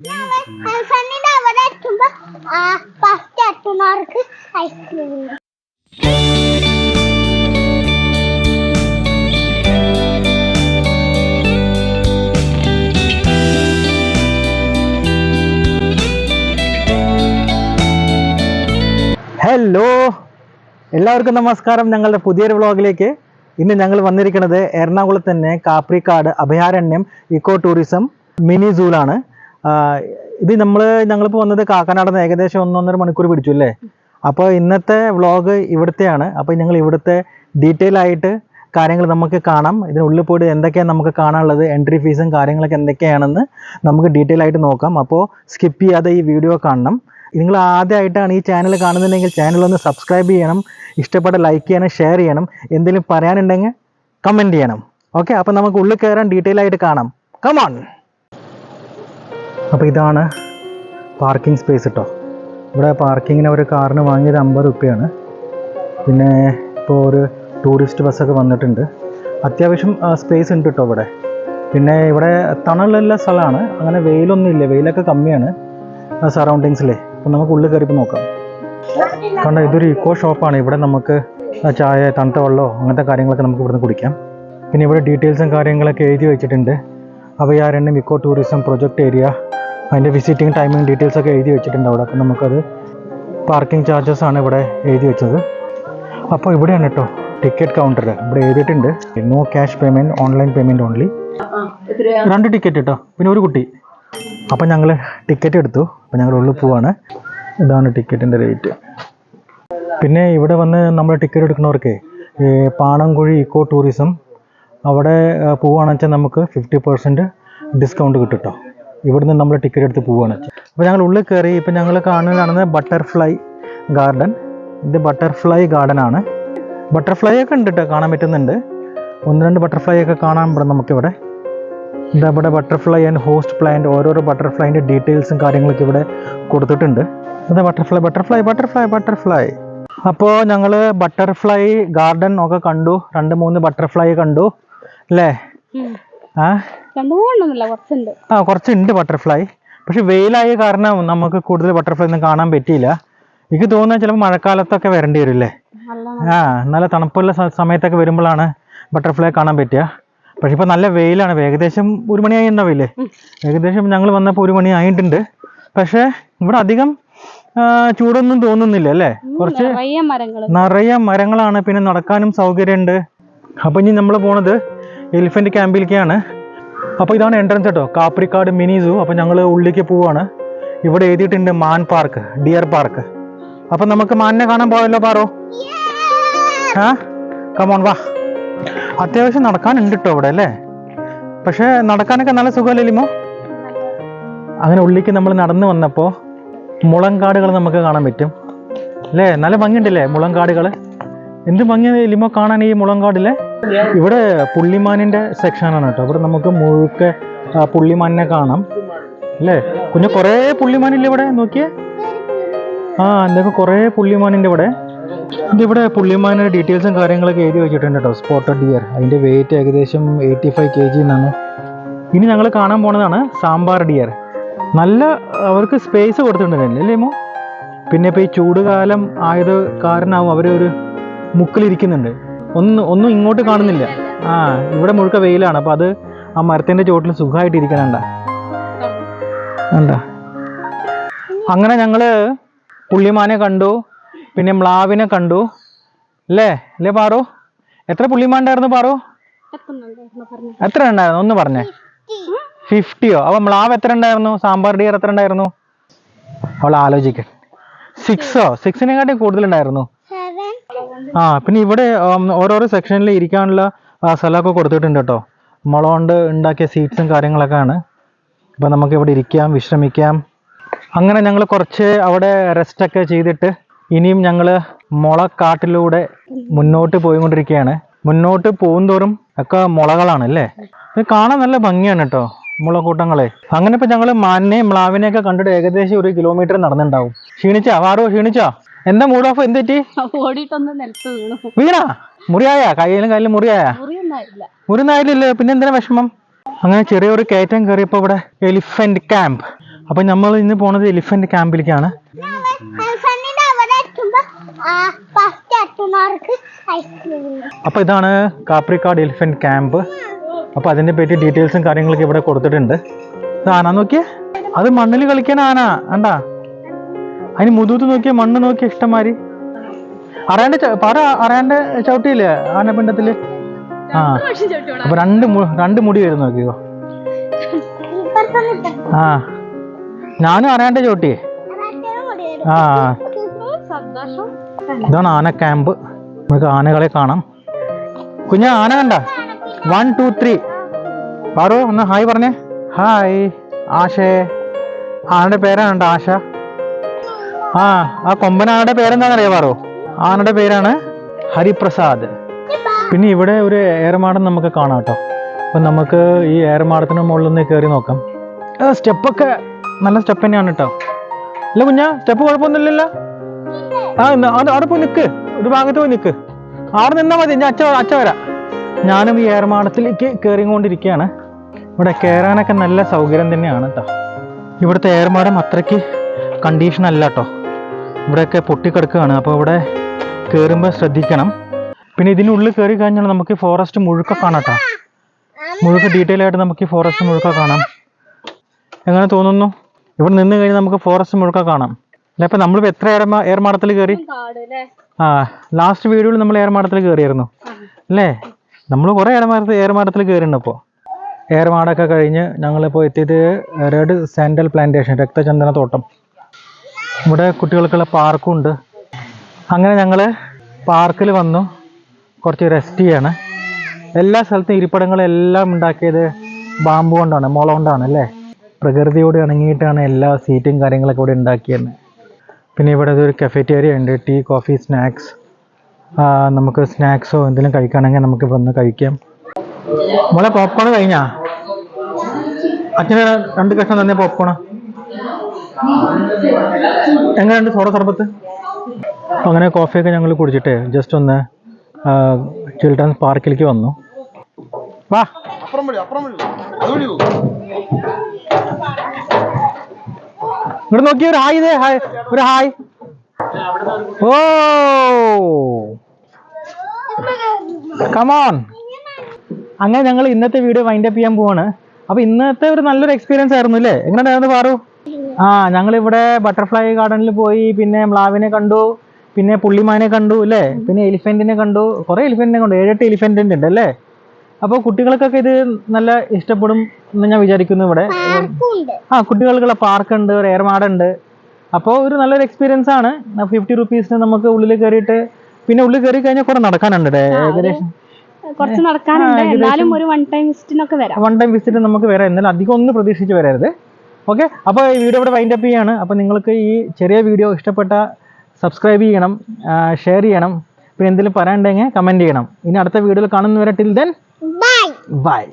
എലിഫന്റിന്റെ അവിടെ എത്തുമ്പോ ഫസ്റ്റ് എത്തുന്നവർക്ക് ഐസ്ക്രീം ഉണ്ട്. ഹലോ, എല്ലാവർക്കും നമസ്കാരം. ഞങ്ങളുടെ പുതിയൊരു വ്ളോഗിലേക്ക്. ഇന്ന് ഞങ്ങൾ വന്നിരിക്കുന്നത് എറണാകുളത്ത് തന്നെ Kaprikkad Abhayaranyam eco tourism mini സൂലാണ്. ഇത് ഞങ്ങളിപ്പോൾ വന്നത് കാക്കനാടുന്ന് ഏകദേശം 1.5 മണിക്കൂർ പിടിച്ചു അല്ലേ. അപ്പോൾ ഇന്നത്തെ വ്ളോഗ് ഇവിടുത്തെയാണ്. അപ്പോൾ ഞങ്ങൾ ഇവിടുത്തെ ഡീറ്റെയിൽ ആയിട്ട് കാര്യങ്ങൾ നമുക്ക് കാണാം. ഇതിനുള്ളിൽ പോയിട്ട് എന്തൊക്കെയാണ് നമുക്ക് കാണാനുള്ളത്, എൻട്രി ഫീസും കാര്യങ്ങളൊക്കെ എന്തൊക്കെയാണെന്ന് നമുക്ക് ഡീറ്റെയിൽ ആയിട്ട് നോക്കാം. അപ്പോൾ സ്കിപ്പ് ചെയ്യാതെ ഈ വീഡിയോ കാണണം. നിങ്ങൾ ആദ്യമായിട്ടാണ് ഈ ചാനൽ കാണുന്നുണ്ടെങ്കിൽ ചാനൽ ഒന്ന് സബ്സ്ക്രൈബ് ചെയ്യണം, ഇഷ്ടപ്പെട്ട ലൈക്ക് ചെയ്യണം, ഷെയർ ചെയ്യണം, എന്തെങ്കിലും പറയാനുണ്ടെങ്കിൽ കമൻറ്റ് ചെയ്യണം. ഓക്കെ, അപ്പോൾ നമുക്ക് ഉള്ളിൽ കയറാൻ ഡീറ്റെയിൽ ആയിട്ട് കാണാം. കമോൺ. അപ്പോൾ ഇതാണ് പാർക്കിംഗ് സ്പേസ് കേട്ടോ. ഇവിടെ പാർക്കിങ്ങിന് ഒരു കാറിന് വാങ്ങിയത് 50 രൂപയാണ്. പിന്നെ ഇപ്പോൾ ഒരു ടൂറിസ്റ്റ് ബസ്സൊക്കെ വന്നിട്ടുണ്ട്. അത്യാവശ്യം സ്പേസ് ഉണ്ട് കേട്ടോ ഇവിടെ. പിന്നെ ഇവിടെ തണലുള്ള സ്ഥലമാണ്, അങ്ങനെ വെയിലൊന്നും ഇല്ല, വെയിലൊക്കെ കമ്മിയാണ് സറൗണ്ടിങ്സിലെ. അപ്പോൾ നമുക്ക് ഉള്ളിൽ കയറിപ്പോൾ നോക്കാം. കണ്ടോ, ഇതൊരു ഇക്കോ ഷോപ്പാണ്. ഇവിടെ നമുക്ക് ചായ, തണുത്ത വെള്ളമോ അങ്ങനത്തെ കാര്യങ്ങളൊക്കെ നമുക്ക് ഇവിടുന്ന് കുടിക്കാം. പിന്നെ ഇവിടെ ഡീറ്റെയിൽസും കാര്യങ്ങളൊക്കെ എഴുതി വെച്ചിട്ടുണ്ട്. Abhayaranyam eco tourism project area, അതിൻ്റെ വിസിറ്റിംഗ് ടൈമിംഗ് ഡീറ്റെയിൽസൊക്കെ എഴുതി വെച്ചിട്ടുണ്ട് അവിടെ. അപ്പോൾ നമുക്കത് പാർക്കിംഗ് ചാർജസ് ആണ് ഇവിടെ എഴുതി വെച്ചത്. അപ്പോൾ ഇവിടെയാണ് കേട്ടോ ടിക്കറ്റ് കൗണ്ടർ. ഇവിടെ എഴുതിയിട്ടുണ്ട് no cash payment, online payment only. 2 ticket കേട്ടോ, പിന്നെ ഒരു കുട്ടി. അപ്പം ഞങ്ങൾ ടിക്കറ്റ് എടുത്തു. അപ്പം ഞങ്ങൾ ഉള്ളിൽ പോവാണ്. ഇതാണ് ടിക്കറ്റിൻ്റെ റേറ്റ്. പിന്നെ ഇവിടെ വന്ന് നമ്മൾ ടിക്കറ്റ് എടുക്കുന്നവർക്ക് പാണംകുഴി ഇക്കോ ടൂറിസം അവിടെ പോവുകയാണെന്ന് വെച്ചാൽ നമുക്ക് 50% ഡിസ്കൗണ്ട് കിട്ടും കേട്ടോ. ഇവിടുന്ന് നമ്മൾ ടിക്കറ്റ് എടുത്ത് പോവുകയാണ് വെച്ചാൽ. അപ്പോൾ ഞങ്ങൾ ഉള്ളിൽ കയറി. ഇപ്പം ഞങ്ങൾ കാണുന്നതാണ് ബട്ടർഫ്ലൈ ഗാർഡൻ. ഇത് ബട്ടർഫ്ലൈ ഗാർഡൻ ആണ്. ബട്ടർഫ്ലൈ ഒക്കെ ഉണ്ട് കേട്ടോ, കാണാൻ പറ്റുന്നുണ്ട്. 1-2 ബട്ടർഫ്ലൈ ഒക്കെ കാണാൻ ഇവിടെ നമുക്കിവിടെ. എന്താ ഇവിടെ ബട്ടർഫ്ലൈ ആൻഡ് ഹോസ്റ്റ് പ്ലാന്റ്, ഓരോരോ ബട്ടർഫ്ലൈൻ്റെ ഡീറ്റെയിൽസും കാര്യങ്ങളൊക്കെ ഇവിടെ കൊടുത്തിട്ടുണ്ട്. എന്താ ബട്ടർഫ്ലൈ ബട്ടർഫ്ലൈ ബട്ടർഫ്ലൈ ബട്ടർഫ്ലൈ. അപ്പോൾ ഞങ്ങൾ ബട്ടർഫ്ലൈ ഗാർഡൻ ഒക്കെ കണ്ടു. 2-3 ബട്ടർഫ്ലൈ കണ്ടു അല്ലേ. കുറച്ചുണ്ട് ബട്ടർഫ്ലൈ. പക്ഷെ വെയിലായ കാരണം നമുക്ക് കൂടുതൽ ബട്ടർഫ്ലൈ ഒന്നും കാണാൻ പറ്റിയില്ല. എനിക്ക് തോന്നുന്നത് ചിലപ്പോൾ മഴക്കാലത്തൊക്കെ വരേണ്ടി വരും അല്ലേ. നല്ല തണുപ്പുള്ള സമയത്തൊക്കെ വരുമ്പോഴാണ് ബട്ടർഫ്ലൈ കാണാൻ പറ്റുക. പക്ഷെ ഇപ്പോൾ നല്ല വെയിലാണ്. ഏകദേശം 1 മണിയായി ഉണ്ടാവില്ലേ. ഏകദേശം ഞങ്ങൾ വന്നപ്പോൾ 1 മണി ആയിട്ടുണ്ട്. പക്ഷേ ഇവിടെ അധികം ചൂടൊന്നും തോന്നുന്നില്ല അല്ലേ. കുറച്ച് നിറയെ മരങ്ങളാണ്. പിന്നെ നടക്കാനും സൗകര്യമുണ്ട്. അപ്പോൾ ഇനി നമ്മൾ പോണത് എലിഫന്റ് ക്യാമ്പിലേക്കാണ്. അപ്പോൾ ഇതാണ് എൻട്രൻസ് കേട്ടോ, കാപ്രിക്കാട് മിനി സൂ. അപ്പോൾ ഞങ്ങൾ ഉള്ളിലേക്ക് പോവാണ്. ഇവിടെ എഴുതിയിട്ടുണ്ട് മാൻ പാർക്ക്, ഡിയർ പാർക്ക്. അപ്പം നമുക്ക് മാനിനെ കാണാൻ പോയല്ലോ പാറോ. കമോൺ വാ. അത്യാവശ്യം നടക്കാനുണ്ട് കേട്ടോ ഇവിടെ അല്ലേ. പക്ഷേ നടക്കാനൊക്കെ നല്ല സുഖമല്ലിമോ. അങ്ങനെ ഉള്ളിലേക്ക് നമ്മൾ നടന്നു വന്നപ്പോൾ മുളങ്കാടുകൾ നമുക്ക് കാണാൻ പറ്റും അല്ലേ. നല്ല ഭംഗിയുണ്ടല്ലേ മുളങ്കാടുകൾ. എന്ത് ഭംഗി ലിമോ കാണാൻ ഈ മുളങ്കാടില്ലേ. ഇവിടെ പുള്ളിമാനിൻ്റെ സെക്ഷനാണ് കേട്ടോ. ഇവിടെ നമുക്ക് മുഴുക്ക പുള്ളിമാനിനെ കാണാം അല്ലേ. കുഞ്ഞു കുറേ പുള്ളിമാനില്ലേ ഇവിടെ, നോക്കിയേ. എന്തൊക്കെ കുറേ പുള്ളിമാനിൻ്റെ ഇവിടെ. ഇതിവിടെ പുള്ളിമാനിൻ്റെ ഡീറ്റെയിൽസും കാര്യങ്ങളൊക്കെ എഴുതി വെച്ചിട്ടുണ്ട് കേട്ടോ. സ്പോട്ടഡ് ഡിയർ, അതിൻ്റെ വെയിറ്റ് ഏകദേശം 85 kg എന്നാണ്. ഇനി ഞങ്ങൾ കാണാൻ പോണതാണ് സാമ്പാർ ഡിയർ. നല്ല അവർക്ക് സ്പേസ് കൊടുത്തിട്ടുണ്ടല്ലേ അല്ലേമോ. പിന്നെ ഇപ്പോൾ ഈ ചൂടുകാലം ആയത് കാരണമാവും അവർ ഒരു മുക്കിലിരിക്കുന്നുണ്ട്. ഒന്നും ഇങ്ങോട്ട് കാണുന്നില്ല. ഇവിടെ മുഴുക്ക വെയിലാണ്. അപ്പോൾ അത് ആ മരത്തിൻ്റെ ചുവട്ടിൽ സുഖമായിട്ട് ഇരിക്കണണ്ട. അങ്ങനെ ഞങ്ങൾ പുള്ളിമാനെ കണ്ടു, പിന്നെ മ്ലാവിനെ കണ്ടു അല്ലേ പാറു. എത്ര പുള്ളിമാണ്ടായിരുന്നു പാറു? എത്ര ഉണ്ടായിരുന്നു ഒന്ന് പറഞ്ഞേ. 50യോ? അപ്പോൾ മ്ലാവ് എത്ര ഉണ്ടായിരുന്നു? സാമ്പാർ ഡിയർ എത്ര ഉണ്ടായിരുന്നു? അവൾ ആലോചിക്കാൻ. 6ഓ? 6-നെക്കാട്ടി കൂടുതലുണ്ടായിരുന്നു. പിന്നെ ഇവിടെ ഓരോരോ സെക്ഷനിൽ ഇരിക്കാനുള്ള സ്ഥലമൊക്കെ കൊടുത്തിട്ടുണ്ട് കേട്ടോ. മുള കൊണ്ട് ഉണ്ടാക്കിയ സീറ്റ്സും കാര്യങ്ങളൊക്കെ ആണ്. അപ്പോൾ നമുക്ക് ഇവിടെ ഇരിക്കാം, വിശ്രമിക്കാം. അങ്ങനെ ഞങ്ങൾ കുറച്ച് അവിടെ റെസ്റ്റൊക്കെ ചെയ്തിട്ട് ഇനിയും ഞങ്ങൾ മുളക്കാട്ടിലൂടെ മുന്നോട്ട് പോയിക്കൊണ്ടിരിക്കുകയാണ്. മുന്നോട്ട് പോകുന്തോറും ഒക്കെ മുളകളാണ് അല്ലേ. ഇത് കാണാൻ നല്ല ഭംഗിയാണ് കേട്ടോ മുളക്കൂട്ടങ്ങളെ. അങ്ങനെ ഇപ്പം ഞങ്ങൾ മാനിനെയും മ്ലാവിനെയൊക്കെ കണ്ടിട്ട് ഏകദേശം 1 കിലോമീറ്റർ നടന്നിട്ടുണ്ടാവും. ക്ഷീണിച്ചാ വാറോ? ക്ഷീണിച്ചാ? എന്താ മൂഡ് ഓഫ്? എന്ത് പറ്റി? വീണാ? മുറിയായ? കയ്യിലും മുറിയായ? മുറിയൊന്നായില്ലല്ലോ, പിന്നെ എന്തിനാ വിഷമം? അങ്ങനെ ചെറിയൊരു കയറ്റം കയറിയപ്പോൾ ഇവിടെ എലിഫന്റ് ക്യാമ്പ് അപ്പം നമ്മൾ ഇന്ന് പോണത് എലിഫന്റ് ക്യാമ്പിലേക്കാണ്. എലിഫന്റിന്റെ അവിടെ എത്തുമ്പോ ഫസ്റ്റ് എത്തുന്നവർക്ക് ഐസ്ക്രീം. അപ്പോൾ ഇതാണ് കാപ്രിക്കാട് എലിഫന്റ് ക്യാമ്പ്. അപ്പോൾ അതിനെ പറ്റി ഡീറ്റെയിൽസും കാര്യങ്ങളൊക്കെ ഇവിടെ കൊടുത്തിട്ടുണ്ട്. ഇത് ആന നോക്കിയേ, അത് മണ്ണിൽ കളിക്കാൻ ആന കണ്ടാ. അതിന് മുതൂത്ത് നോക്കിയ മണ്ണ് നോക്കിയ ഇഷ്ടംമാതിരി. അറിയാണ്ട് ചവിട്ടിയില്ലേ ആനപ്പിണ്ടത്തില്? ആ അപ്പൊ രണ്ട് മുടി വരും നോക്കിയോ. ആ ഞാനും അറിയാണ്ട് ചവിട്ടിയേ. ആ ഇതാണ് ആന ക്യാമ്പ്. നമുക്ക് ആനകളെ കാണാം. കുഞ്ഞ ആന കണ്ട? 1 2 3 പാറു ഒന്ന് ഹായ് പറഞ്ഞേ. ഹായ് ആശേ. ആനയുടെ പേരാണ് ആശ. ആ കൊമ്പനാനയുടെ പേരെന്താണെന്നറിയാ പാറു? ആനയുടെ പേരാണ് ഹരിപ്രസാദ്. പിന്നെ ഇവിടെ ഒരു ഏർമാടം നമുക്ക് കാണാം കേട്ടോ. അപ്പം നമുക്ക് ഈ ഏർമാടത്തിന് മുകളിൽ നിന്ന് കയറി നോക്കാം. സ്റ്റെപ്പൊക്കെ നല്ല സ്റ്റെപ്പ് തന്നെയാണ് കേട്ടോ. അല്ല കുഞ്ഞ സ്റ്റെപ്പ് കുഴപ്പമൊന്നുമില്ലല്ലോ. അവിടെ പോയി നിൽക്ക്, ഒരു ഭാഗത്ത് പോയി നിൽക്ക്. അവിടെ നിന്നാൽ മതി, ഞാൻ അച്ഛ വരാം. ഞാനും ഈ ഏർമാടത്തിലേക്ക് കയറിക്കൊണ്ടിരിക്കുകയാണ്. ഇവിടെ കയറാനൊക്കെ നല്ല സൗകര്യം തന്നെയാണ് കേട്ടോ. ഇവിടുത്തെ ഏർമാടം അത്രയ്ക്ക് കണ്ടീഷൻ അല്ല കേട്ടോ. ഇവിടെയൊക്കെ പൊട്ടിക്കിടക്കുകയാണ്. അപ്പോൾ ഇവിടെ കയറുമ്പോൾ ശ്രദ്ധിക്കണം. പിന്നെ ഇതിനുള്ളിൽ കയറി കഴിഞ്ഞാൽ നമുക്ക് ഫോറസ്റ്റ് മുഴുക്ക കാണാം കേട്ടോ. മുഴുക്ക ഡീറ്റെയിൽ ആയിട്ട് നമുക്ക് ഈ ഫോറസ്റ്റ് മുഴുക്ക കാണാം. എങ്ങനെ തോന്നുന്നു? ഇവിടെ നിന്ന് കഴിഞ്ഞാൽ നമുക്ക് ഫോറസ്റ്റ് മുഴുക്ക കാണാം അല്ല. ഇപ്പം നമ്മളിപ്പോൾ എത്ര ഏർമാടത്തിൽ കയറി? ലാസ്റ്റ് വീഡിയോയിൽ നമ്മൾ ഏർമാടത്തിൽ കയറിയായിരുന്നു അല്ലേ? നമ്മൾ കുറേ ഏർമാടത്തിൽ കയറിയിട്ടുണ്ട്. ഇപ്പോൾ ഏർമാടൊക്കെ കഴിഞ്ഞ് ഞങ്ങളിപ്പോൾ എത്തിയത് റെഡ് സാൻഡൽ പ്ലാന്റേഷൻ, രക്തചന്ദന തോട്ടം. ഇവിടെ കുട്ടികൾക്കുള്ള പാർക്കും ഉണ്ട്. അങ്ങനെ ഞങ്ങൾ പാർക്കിൽ വന്നു കുറച്ച് റെസ്റ്റ് ചെയ്യാണ്. എല്ലാ സ്ഥലത്തും ഇരിപ്പിടങ്ങളെല്ലാം ഉണ്ടാക്കിയത് ബാമ്പു കൊണ്ടാണ്, മുള കൊണ്ടാണ് അല്ലേ? പ്രകൃതിയോട് ഇണങ്ങിയിട്ടാണ് എല്ലാ സീറ്റും കാര്യങ്ങളൊക്കെ ഇവിടെ ഉണ്ടാക്കിയത്. പിന്നെ ഇവിടെ ഒരു കഫറ്റേറിയ ഉണ്ട്, ടീ കോഫി സ്നാക്സ്. നമുക്ക് സ്നാക്സോ എന്തെങ്കിലും കഴിക്കുകയാണെങ്കിൽ നമുക്ക് വന്ന് കഴിക്കാം. മോളെ പോപ്കോൺ കഴിഞ്ഞാ? അച്ഛന് 2 കഷ്ണം തന്നെ പോപ്കോൺ. എങ്ങനെയുണ്ട് സോഡ സർബത്ത്? അങ്ങനെ കോഫിയൊക്കെ ഞങ്ങൾ കുടിച്ചിട്ട് ജസ്റ്റ് ഒന്ന് ചിൽഡ്രൻസ് പാർക്കിലേക്ക് വന്നു. വാ ഇവിടെ നോക്കി ഒരു ഹായ്. ഇതേ ഹായ്, ഒരു ഹായ്. ഓ കമോൺ. അങ്ങനെ ഞങ്ങൾ ഇന്നത്തെ വീഡിയോ വൈൻഡപ്പ് ചെയ്യാൻ പോവാണ്. അപ്പോൾ ഇന്നത്തെ ഒരു നല്ലൊരു എക്സ്പീരിയൻസ് ആയിരുന്നു അല്ലേ? എങ്ങനെയായിരുന്നു പാറു? ഞങ്ങളിവിടെ ബട്ടർഫ്ലൈ ഗാർഡനിൽ പോയി, പിന്നെ മ്ലാവിനെ കണ്ടു, പിന്നെ പുള്ളിമാനെ കണ്ടു അല്ലേ? പിന്നെ എലിഫന്റിനെ കണ്ടു, കുറേ എലിഫന്റിനെ കണ്ടു. 7-8 എലിഫന്റ് ഉണ്ട് അല്ലേ? അപ്പോൾ കുട്ടികൾക്കൊക്കെ ഇത് നല്ല ഇഷ്ടപ്പെടും എന്ന് ഞാൻ വിചാരിക്കുന്നു. ഇവിടെ കുട്ടികൾക്കുള്ള പാർക്കുണ്ട്, ഒരു ഏർമാടുണ്ട്. അപ്പോൾ ഒരു നല്ലൊരു എക്സ്പീരിയൻസ് ആണ്. 50 റുപ്പീസിന് നമുക്ക് ഉള്ളിൽ കയറിയിട്ട്, പിന്നെ ഉള്ളിൽ കയറി കഴിഞ്ഞാൽ കുറേ നടക്കാനുണ്ട്. ഏകദേശം കുറച്ച് നടക്കാനുണ്ട്. എന്നാലും ഒരു വൺ ടൈം വിസിറ്റ് നമുക്ക് വരാം. എന്നാലും അധികം ഒന്നും പ്രതീക്ഷിച്ച് വരരുത്. ഓക്കെ, അപ്പോൾ ഈ വീഡിയോ ഇവിടെ വൈൻഡപ്പ് ചെയ്യാണ്. അപ്പോൾ നിങ്ങൾക്ക് ഈ ചെറിയ വീഡിയോ ഇഷ്ടപ്പെട്ട സബ്സ്ക്രൈബ് ചെയ്യണം, ഷെയർ ചെയ്യണം, പിന്നെ എന്തെങ്കിലും പറയാനുണ്ടെങ്കിൽ കമൻറ്റ് ചെയ്യണം. ഇനി അടുത്ത വീഡിയോയിൽ കാണുന്നവരെ ടിൽ ദെൻ ബൈ.